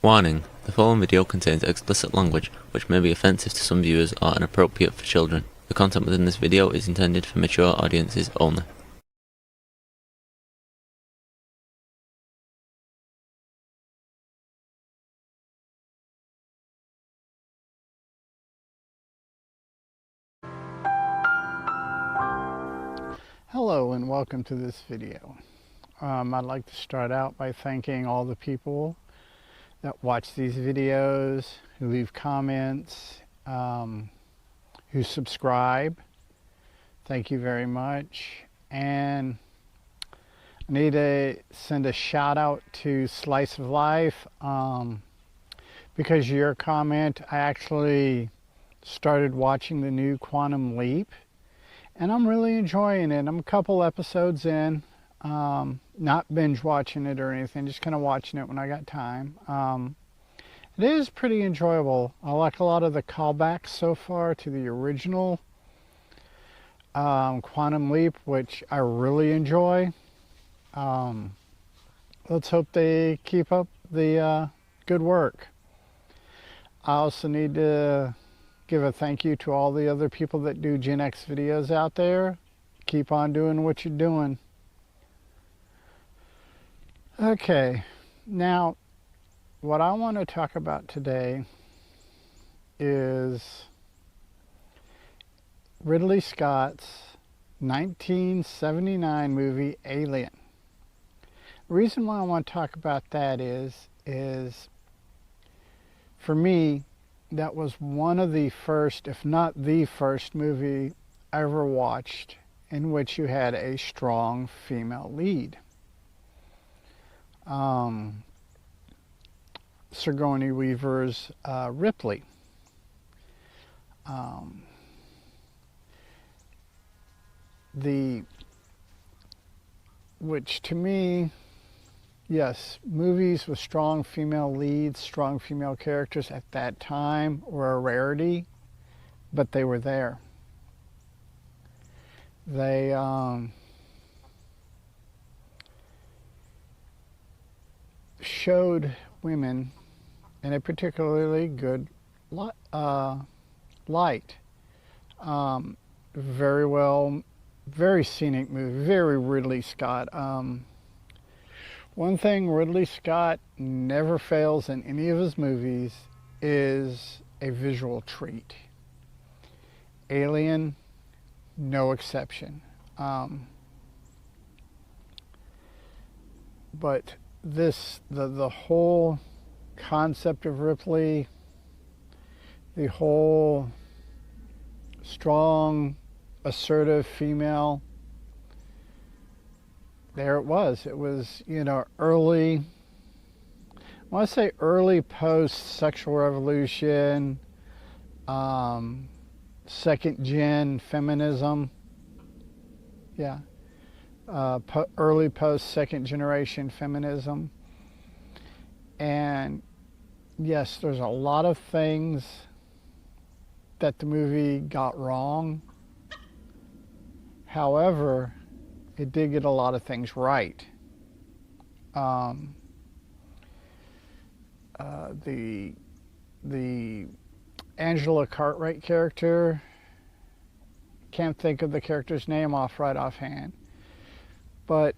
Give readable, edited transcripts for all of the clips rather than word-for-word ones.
Warning: the following video contains explicit language which may be offensive to some viewers or inappropriate for children. The content within this video is intended for mature audiences only. Hello and welcome to this video. I'd like to start out by thanking all the people that watch these videos, who leave comments, who subscribe. Thank you very much. And I need to send a shout out to Slice of Life. Because of your comment, I actually started watching the new Quantum Leap. And I'm really enjoying it. I'm a couple episodes in, not binge watching it or anything, just kind of watching it when I got time. It is pretty enjoyable. I like a lot of the callbacks so far to the original Quantum Leap, which I really enjoy. Let's hope they keep up the good work. I also need to give a thank you to all the other people that do Gen X videos out there. Keep on doing what you're doing. Okay, now what I want to talk about today is Ridley Scott's 1979 movie Alien. The reason why I want to talk about that is for me, that was one of the first, if not the first movie I ever watched in which you had a strong female lead. Sigourney Weaver's Ripley. Which to me, yes, movies with strong female leads, strong female characters at that time were a rarity, but they were there. They showed women in a particularly good light. Very well, very scenic movie, very Ridley Scott. One thing Ridley Scott never fails in any of his movies is a visual treat. Alien, no exception. But the whole concept of Ripley, the whole strong, assertive female, there it was. It was, you know, early, I want to say early post-sexual revolution, second-gen feminism. Yeah. Early post-second generation feminism. And yes, there's a lot of things that the movie got wrong. However, it did get a lot of things right. The Angela Cartwright character, can't think of the character's name offhand, but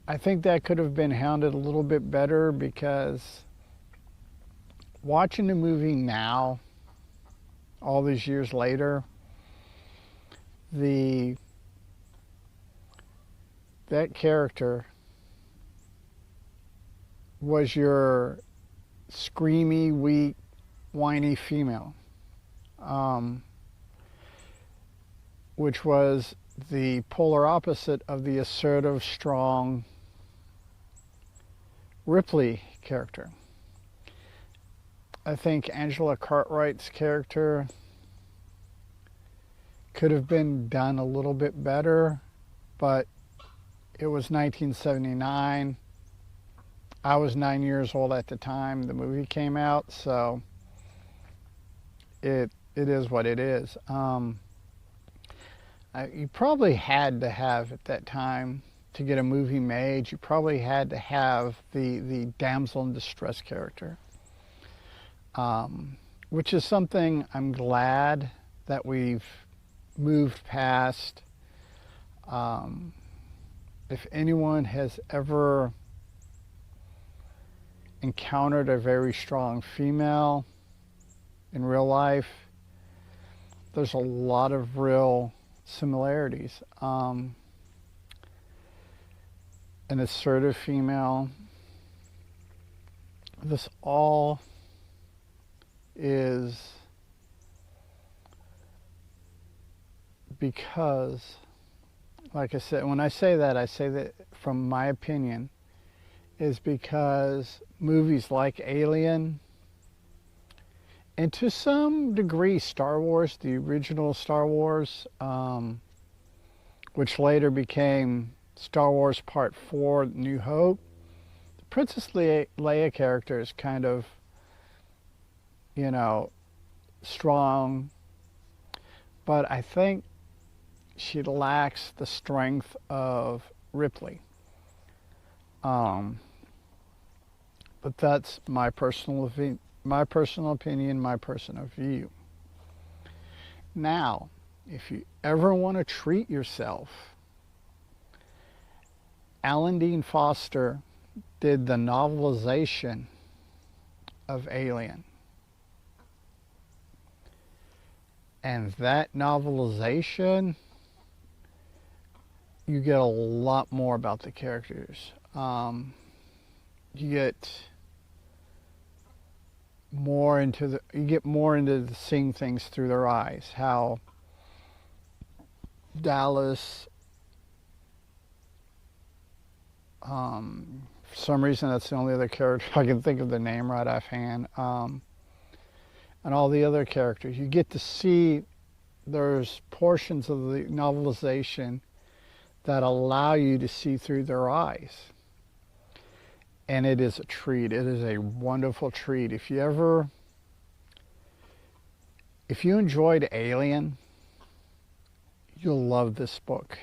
I think that could have been handled a little bit better, because watching the movie now, all these years later, that character was your screamy, weak, whiny female, which was the polar opposite of the assertive, strong Ripley character. I think Angela Cartwright's character could have been done a little bit better, but it was 1979. I was 9 years old at the time the movie came out, so it is what it is. You probably had to have at that time to get a movie made, you probably had to have the damsel in distress character, which is something I'm glad that we've moved past. If anyone has ever encountered a very strong female in real life, there's a lot of real similarities. An assertive female. This all is because, like I said, when I say that from my opinion, is because movies like Alien, and to some degree Star Wars, the original Star Wars, which later became Star Wars Part 4, New Hope, the Princess Leia character is kind of, you know, strong, but I think she lacks the strength of Ripley. But that's my personal opinion, my personal view. Now, if you ever want to treat yourself, Alan Dean Foster did the novelization of Alien. And that novelization, you get a lot more about the characters. You get more into seeing things through their eyes. How Dallas, for some reason that's the only other character I can think of the name right offhand, and all the other characters, you get to see there's portions of the novelization that allow you to see through their eyes. And it is a treat. It is a wonderful treat. If you enjoyed Alien, you'll love this book.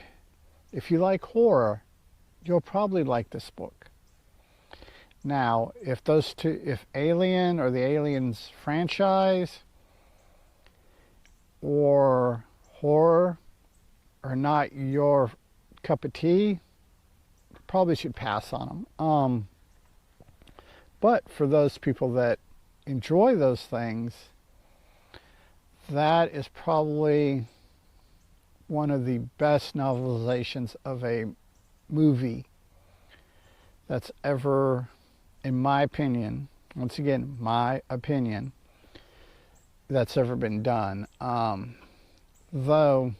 If you like horror, you'll probably like this book. Now, if Alien or the Aliens franchise or horror are not your cup of tea, you probably should pass on them. But for those people that enjoy those things, that is probably one of the best novelizations of a movie that's ever, in my opinion, once again, my opinion, that's ever been done. Though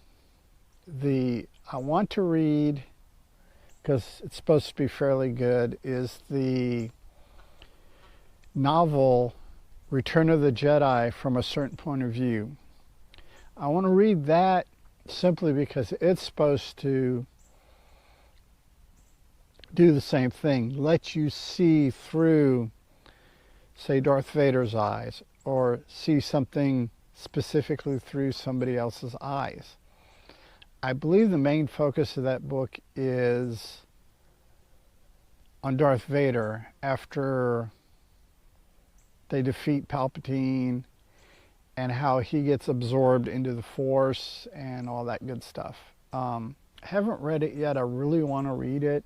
I want to read, because it's supposed to be fairly good, is the novel Return of the Jedi from a Certain Point of View. I want to read that simply because it's supposed to do the same thing, let you see through, say, Darth Vader's eyes, or see something specifically through somebody else's eyes. I believe the main focus of that book is on Darth Vader after they defeat Palpatine and how he gets absorbed into the Force and all that good stuff. I haven't read it yet. I really want to read it.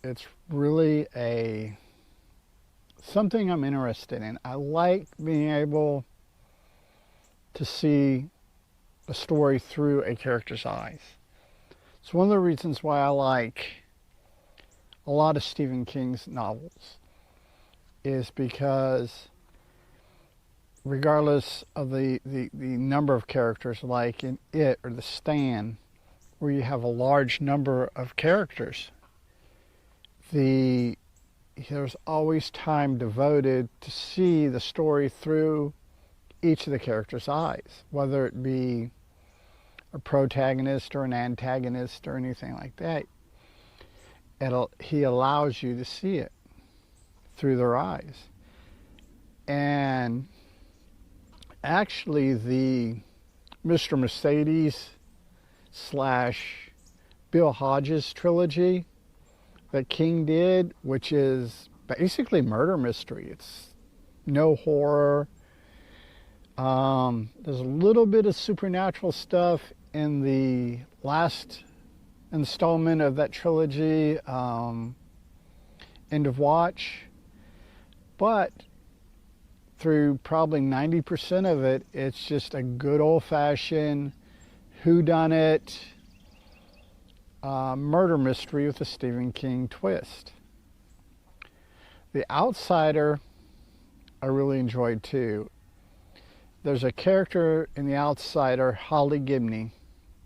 It's really something I'm interested in. I like being able to see a story through a character's eyes. It's one of the reasons why I like a lot of Stephen King's novels, is because regardless of the number of characters, like in It or The Stand, where you have a large number of characters, there's always time devoted to see the story through each of the characters' eyes, whether it be a protagonist or an antagonist or anything like that. He allows you to see it through their eyes. And actually, the Mr. Mercedes / Bill Hodges trilogy that King did, which is basically murder mystery. It's no horror. There's a little bit of supernatural stuff in the last installment of that trilogy, End of Watch, but through probably 90% of it, it's just a good old-fashioned whodunit murder mystery with a Stephen King twist. The Outsider I really enjoyed too. There's a character in The Outsider, Holly Gibney,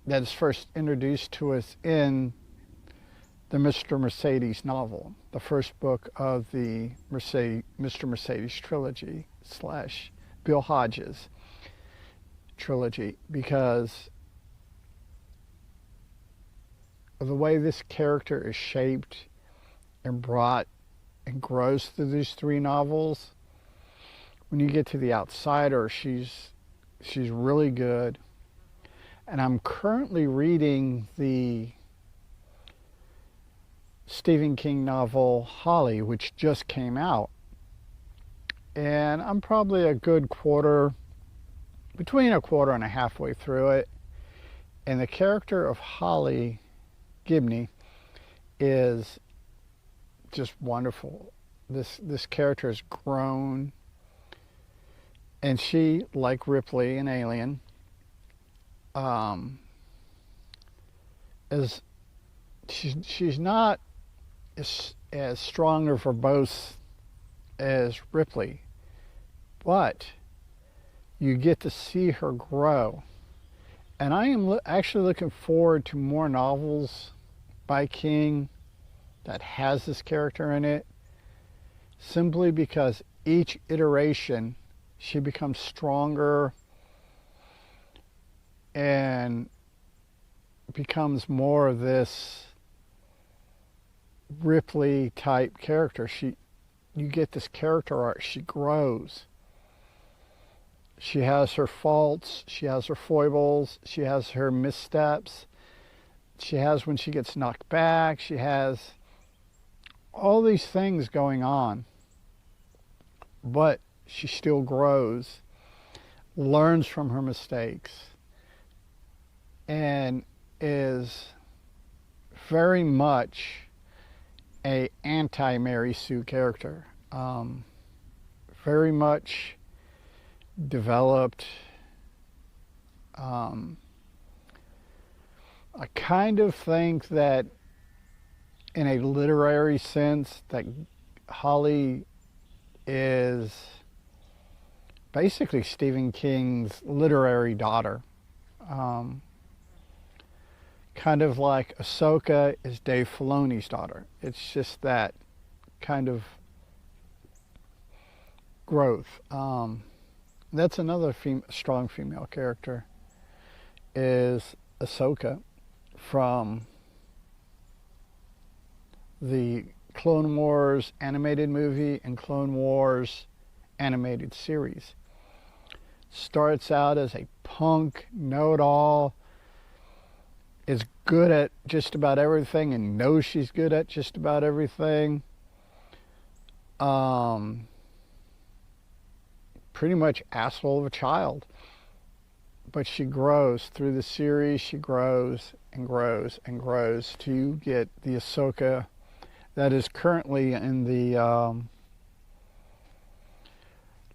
that is first introduced to us in the Mr. Mercedes novel, the first book of the Mr. Mercedes trilogy / Bill Hodges trilogy, because of the way this character is shaped and brought and grows through these 3 novels. When you get to The Outsider, she's really good. And I'm currently reading the Stephen King novel Holly, which just came out. And I'm probably a good between a quarter and a halfway through it. And the character of Holly Gibney is just wonderful. This character has grown. And she, like Ripley in Alien, she's not as strong or verbose as Ripley, but you get to see her grow. And I am actually looking forward to more novels by King that has this character in it, simply because each iteration she becomes stronger and becomes more of this Ripley type character. You get this character arc. She grows. She has her faults. She has her foibles. She has her missteps. She has when she gets knocked back. She has all these things going on. But she still grows, learns from her mistakes, and is very much a anti-Mary Sue character. Very much developed. I kind of think that in a literary sense that Holly is basically Stephen King's literary daughter. Kind of like Ahsoka is Dave Filoni's daughter. It's just that kind of growth. That's another strong female character, is Ahsoka from the Clone Wars animated movie and Clone Wars animated series. Starts out as a punk, know-it-all, is good at just about everything and knows she's good at just about everything. Pretty much asshole of a child. But she grows through the series. She grows and grows and grows to get the Ahsoka that is currently in the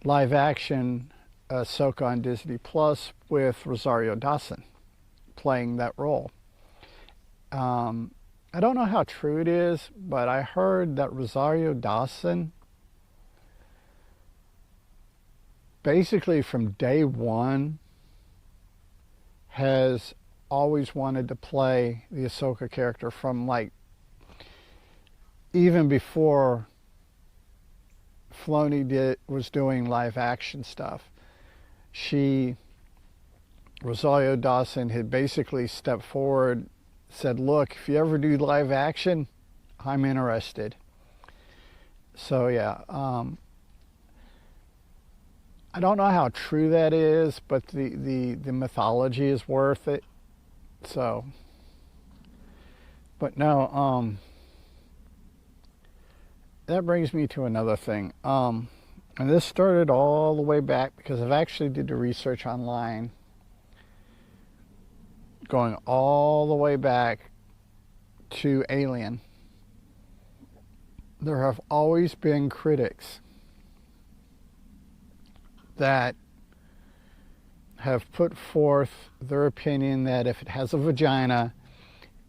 live action Ahsoka on Disney Plus with Rosario Dawson playing that role. I don't know how true it is, but I heard that Rosario Dawson basically from day one has always wanted to play the Ahsoka character from like even before Filoni was doing live action stuff. Rosario Dawson had basically stepped forward, said, look, if you ever do live action, I'm interested. So yeah, I don't know how true that is, but the mythology is worth it. So But no, that brings me to another thing. And this started all the way back because I've actually did the research online, going all the way back to Alien. There have always been critics that have put forth their opinion that if it has a vagina,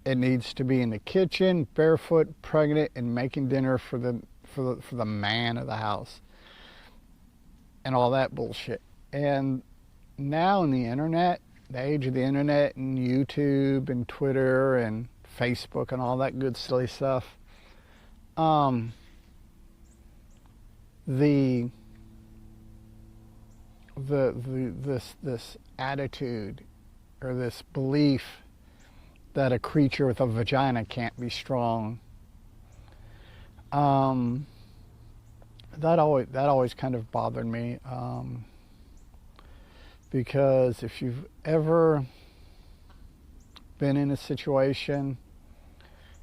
it needs to be in the kitchen, barefoot, pregnant, and making dinner for the man of the house, and all that bullshit. And now in the internet, the age of the internet and YouTube and Twitter and Facebook and all that good silly stuff, this attitude or this belief that a creature with a vagina can't be strong, that always kind of bothered me, because if you've ever been in a situation,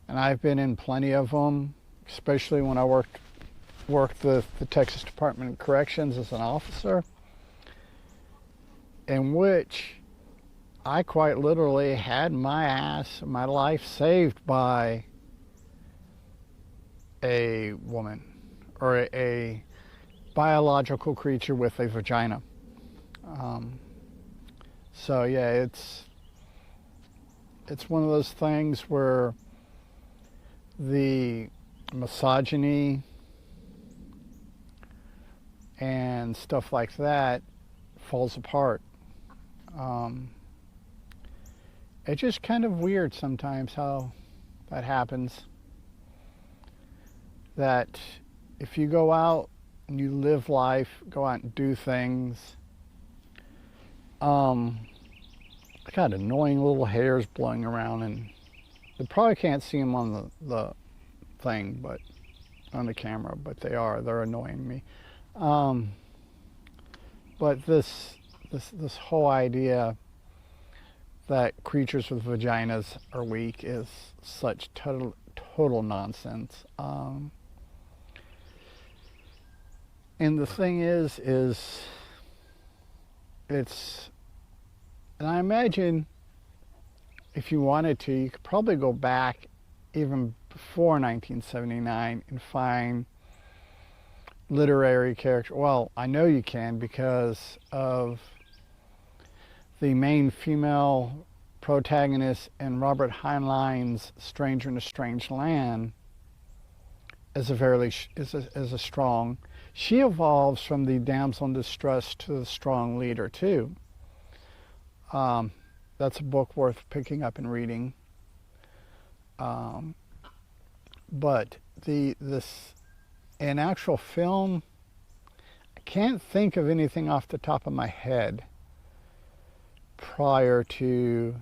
and I've been in plenty of them, especially when I worked with the Texas Department of Corrections as an officer, in which I quite literally had my life saved by a woman or a biological creature with a vagina. So yeah, it's one of those things where the misogyny and stuff like that falls apart. It's just kind of weird sometimes how that happens. That if you go out and you live life, go out and do things, I got annoying little hairs blowing around, and you probably can't see them on the thing, but on the camera, but they're annoying me. But this whole idea that creatures with vaginas are weak is such total nonsense. And the thing is and I imagine if you wanted to, you could probably go back even before 1979 and find literary character. Well, I know you can because of the main female protagonist in Robert Heinlein's Stranger in a Strange Land is a strong. She evolves from the damsel in distress to the strong leader too. That's a book worth picking up and reading. But this in actual film, I can't think of anything off the top of my head prior to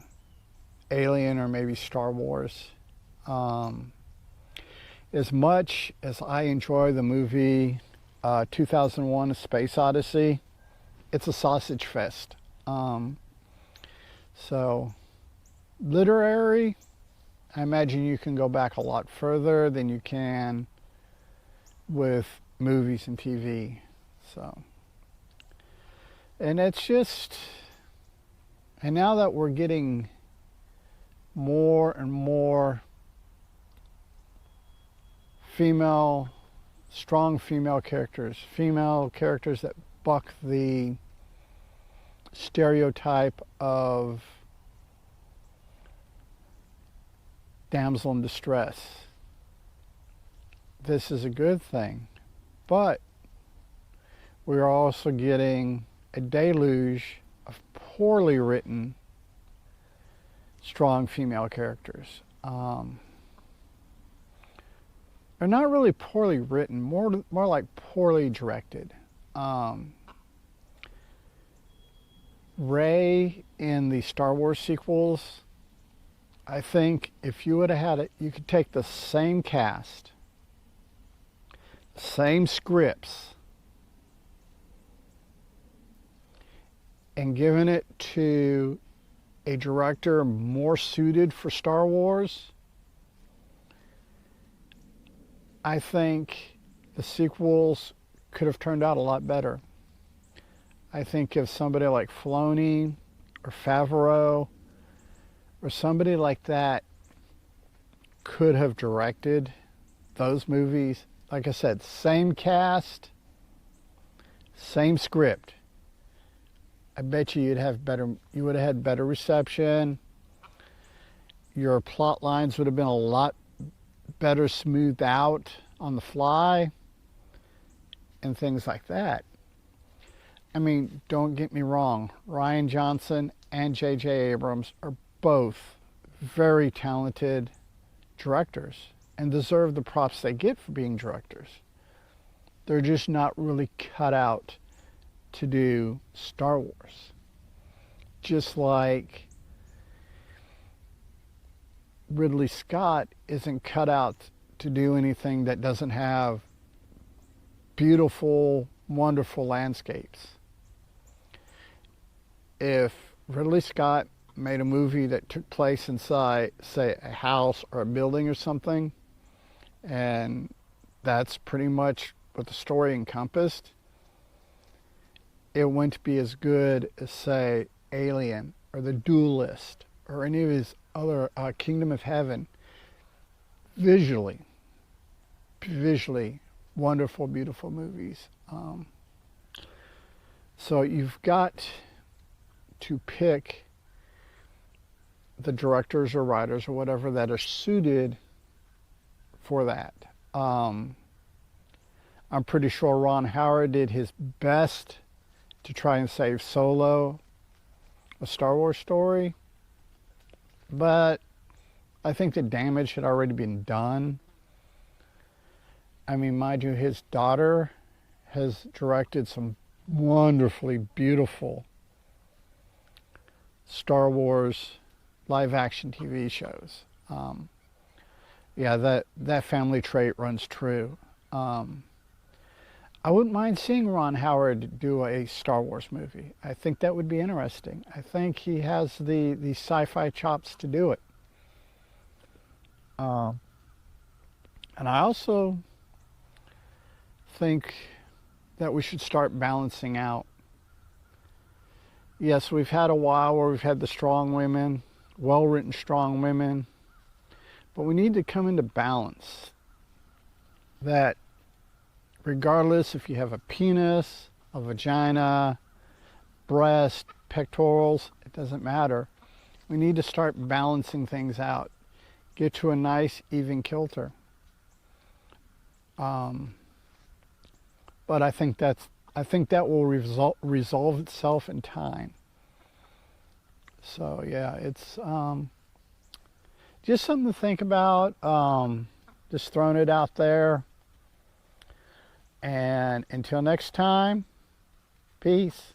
Alien or maybe Star Wars. As much as I enjoy the movie 2001: A Space Odyssey, it's a sausage fest. So literary, I imagine you can go back a lot further than you can with movies and TV. So, and it's just, and now that we're getting more and more strong female characters that buck the stereotype of damsel in distress. This is a good thing, but we're also getting a deluge of poorly written, strong female characters. They're not really poorly written, more like poorly directed. Rey in the Star Wars sequels, I think if you would have had it, you could take the same cast, same scripts, and given it to a director more suited for Star Wars, I think the sequels could have turned out a lot better. I think if somebody like Filoni or Favreau or somebody like that could have directed those movies, like I said, same cast, same script, I bet you you would have had better reception. Your plot lines would have been a lot better smoothed out on the fly and things like that. I mean, don't get me wrong, Rian Johnson and J.J. Abrams are both very talented directors and deserve the props they get for being directors. They're just not really cut out to do Star Wars. Just like Ridley Scott isn't cut out to do anything that doesn't have beautiful, wonderful landscapes. If Ridley Scott made a movie that took place inside, say, a house or a building or something, and that's pretty much what the story encompassed, it wouldn't be as good as, say, Alien or The Duelist or any of his other Kingdom of Heaven. Visually wonderful, beautiful movies. So you've got to pick the directors or writers or whatever that are suited for that. I'm pretty sure Ron Howard did his best to try and save Solo, a Star Wars story, but I think the damage had already been done. I mean, mind you, his daughter has directed some wonderfully beautiful Star Wars live-action TV shows. Yeah, that family trait runs true. I wouldn't mind seeing Ron Howard do a Star Wars movie. I think that would be interesting. I think he has the sci-fi chops to do it. And I also think that we should start balancing out. Yes, we've had a while where we've had the strong women, well-written strong women, but we need to come into balance. That regardless if you have a penis, a vagina, breast, pectorals, it doesn't matter. We need to start balancing things out. Get to a nice, even kilter. But I think that will resolve itself in time. So yeah, it's just something to think about. Just throwing it out there. And until next time, peace.